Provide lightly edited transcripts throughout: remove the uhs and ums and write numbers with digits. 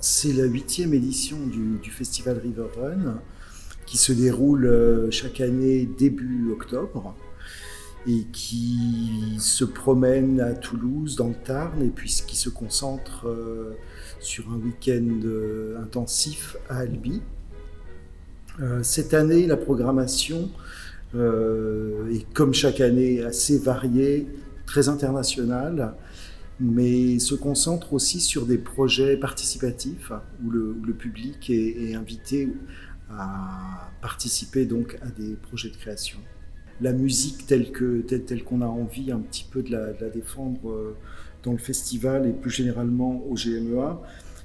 C'est la 8e édition du festival River Run qui se déroule chaque année début octobre et qui se promène à Toulouse dans le Tarn et puis qui se concentre sur un week-end intensif à Albi. Cette année, la programmation est comme chaque année assez variée, très internationale, mais se concentre aussi sur des projets participatifs où le public est invité à participer donc à des projets de création. La musique telle qu'on a envie un petit peu de la défendre dans le festival et plus généralement au GMEA,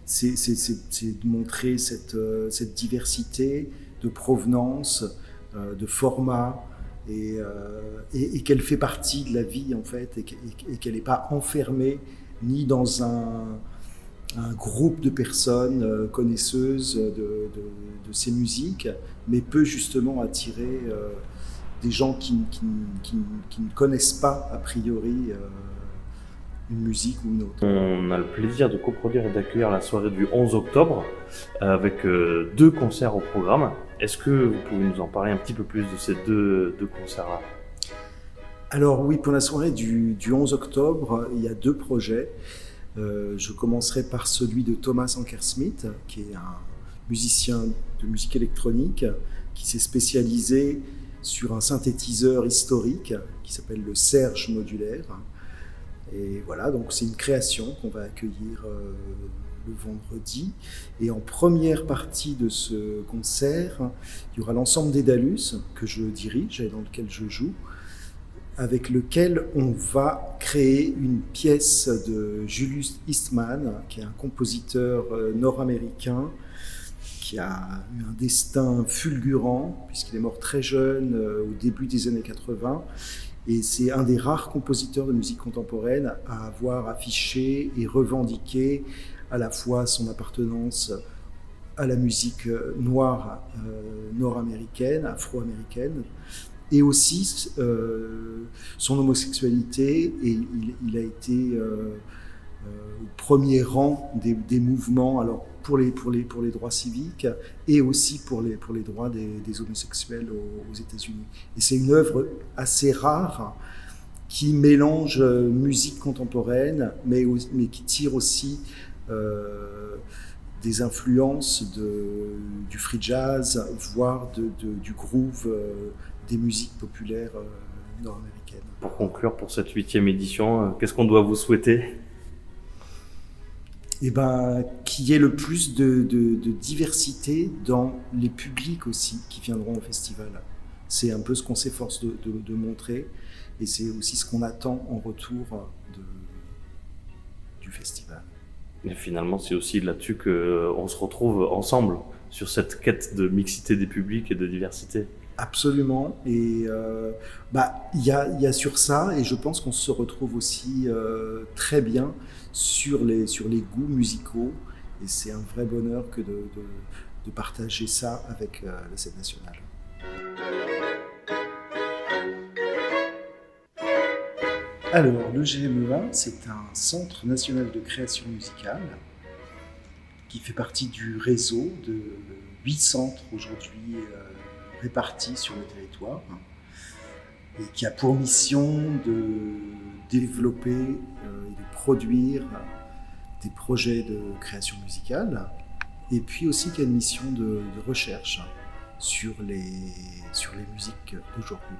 c'est de montrer cette diversité de provenance, de format, et qu'elle fait partie de la vie en fait, et qu'elle n'est pas enfermée ni dans un groupe de personnes connaisseuses de ces musiques, mais peut justement attirer des gens qui ne connaissent pas a priori une musique ou une autre. On a le plaisir de coproduire et d'accueillir la soirée du 11 octobre avec 2 concerts au programme. Est-ce que vous pouvez nous en parler un petit peu plus de ces deux concerts-là ? Alors oui, pour la soirée du 11 octobre, il y a 2 projets. Je commencerai par celui de Thomas Ankersmit, qui est un musicien de musique électronique qui s'est spécialisé sur un synthétiseur historique qui s'appelle le Serge modulaire. Et voilà, donc c'est une création qu'on va accueillir le vendredi. Et en première partie de ce concert, il y aura l'ensemble Dédalus que je dirige et dans lequel je joue, avec lequel on va créer une pièce de Julius Eastman, qui est un compositeur nord-américain qui a eu un destin fulgurant, puisqu'il est mort très jeune au début des années 80. Et c'est un des rares compositeurs de musique contemporaine à avoir affiché et revendiqué à la fois son appartenance à la musique noire nord-américaine, afro-américaine, et aussi son homosexualité. Et il a été au premier rang des mouvements, alors pour les droits civiques et aussi pour les droits des homosexuels aux États-Unis. Et c'est une œuvre assez rare qui mélange musique contemporaine, mais qui tire aussi des influences du free jazz, voire du groove des musiques populaires nord-américaines. Pour conclure, pour cette 8e édition, qu'est-ce qu'on doit vous souhaiter ? Eh ben, qu'il y ait le plus de diversité dans les publics aussi qui viendront au festival. C'est un peu ce qu'on s'efforce de montrer, et c'est aussi ce qu'on attend en retour du festival. Et finalement, c'est aussi là-dessus qu'on se retrouve ensemble, sur cette quête de mixité des publics et de diversité. Absolument, et il y a sur ça, et je pense qu'on se retrouve aussi très bien sur les goûts musicaux, et c'est un vrai bonheur que de partager ça avec la scène nationale. Alors, le GMEA, c'est un centre national de création musicale qui fait partie du réseau de 8 centres aujourd'hui répartis sur le territoire, et qui a pour mission de développer et de produire des projets de création musicale, et puis aussi qui a une mission de recherche sur les musiques d'aujourd'hui.